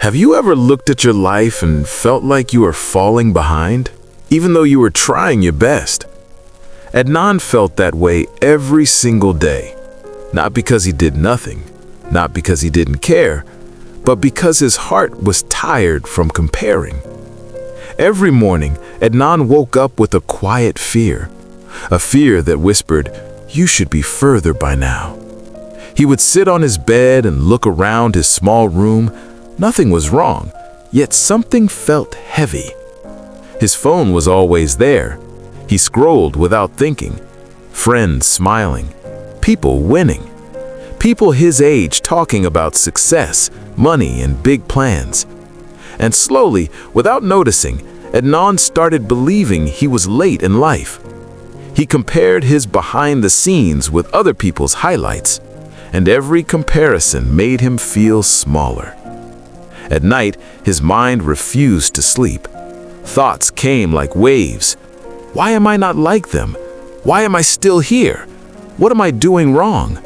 Have you ever looked at your life and felt like you were falling behind, even though you were trying your best? Adnan felt that way every single day, not because he did nothing, not because he didn't care, but because his heart was tired from comparing. Every morning, Adnan woke up with a quiet fear, a fear that whispered, "You should be further by now." He would sit on his bed and look around his small room. Nothing was wrong, yet something felt heavy. His phone was always there. He scrolled without thinking. Friends smiling, people winning, people his age talking about success, money, and big plans. And slowly, without noticing, Adnan started believing he was late in life. He compared his behind the scenes with other people's highlights, and every comparison made him feel smaller. At night, his mind refused to sleep. Thoughts came like waves. Why am I not like them? Why am I still here? What am I doing wrong?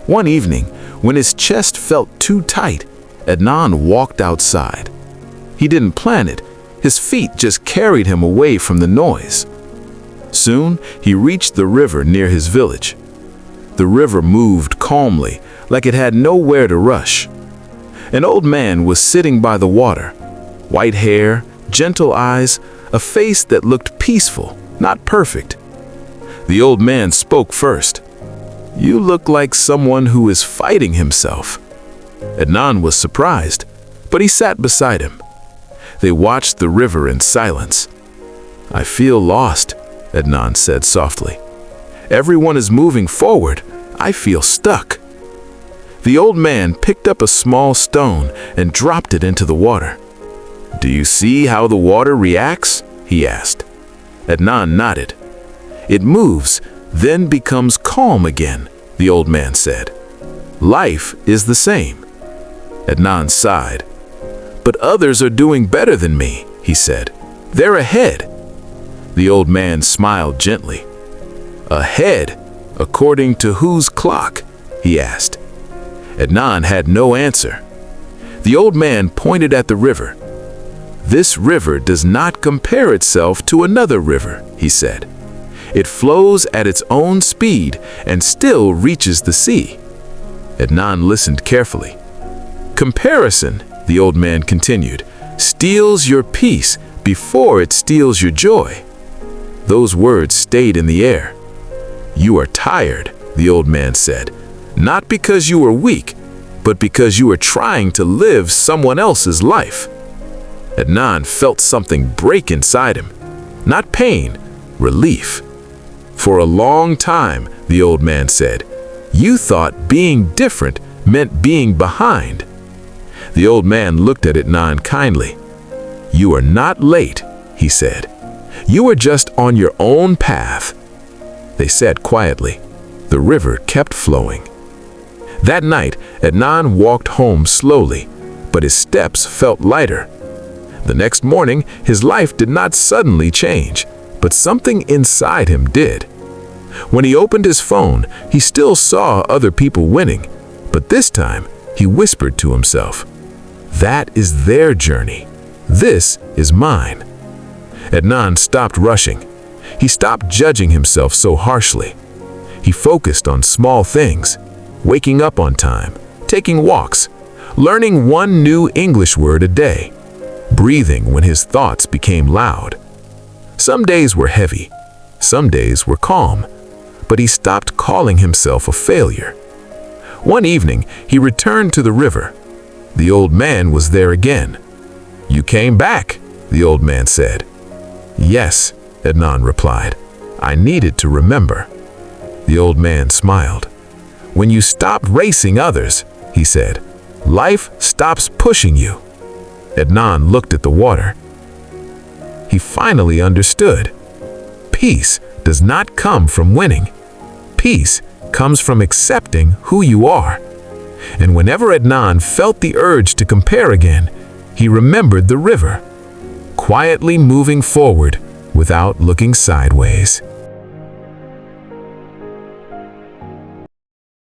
One evening, when his chest felt too tight, Adnan walked outside. He didn't plan it. His feet just carried him away from the noise. Soon, he reached the river near his village. The river moved calmly, like it had nowhere to rush. An old man was sitting by the water. White hair, gentle eyes, a face that looked peaceful, not perfect. The old man spoke first. "You look like someone who is fighting himself." Adnan was surprised, but he sat beside him. They watched the river in silence. "I feel lost," Adnan said softly. "Everyone is moving forward. I feel stuck." The old man picked up a small stone and dropped it into the water. "Do you see how the water reacts?" he asked. Adnan nodded. "It moves, then becomes calm again," the old man said. "Life is the same." Adnan sighed. "But others are doing better than me," he said. "They're ahead." The old man smiled gently. "Ahead? According to whose clock?" he asked. Adnan had no answer. The old man pointed at the river. "This river does not compare itself to another river," he said. "It flows at its own speed and still reaches the sea." Adnan listened carefully. "Comparison," the old man continued, "steals your peace before it steals your joy." Those words stayed in the air. "You are tired," the old man said, "not because you are weak, but because you are trying to live someone else's life." Adnan felt something break inside him. Not pain, relief. "For a long time," the old man said, "you thought being different meant being behind." The old man looked at Adnan kindly. "You are not late," he said. "You are just on your own path." They sat quietly. The river kept flowing. That night, Adnan walked home slowly, but his steps felt lighter. The next morning, his life did not suddenly change, but something inside him did. When he opened his phone, he still saw other people winning, but this time, he whispered to himself, "That is their journey. This is mine." Adnan stopped rushing. He stopped judging himself so harshly. He focused on small things, waking up on time, taking walks, learning one new English word a day, breathing when his thoughts became loud. Some days were heavy, some days were calm, but he stopped calling himself a failure. One evening, he returned to the river. The old man was there again. "You came back," the old man said. "Yes," Adnan replied. "I needed to remember." The old man smiled. "When you stop racing others," he said, "life stops pushing you." Adnan looked at the water. He finally understood. Peace does not come from winning. Peace comes from accepting who you are. And whenever Adnan felt the urge to compare again, he remembered the river, quietly moving forward without looking sideways.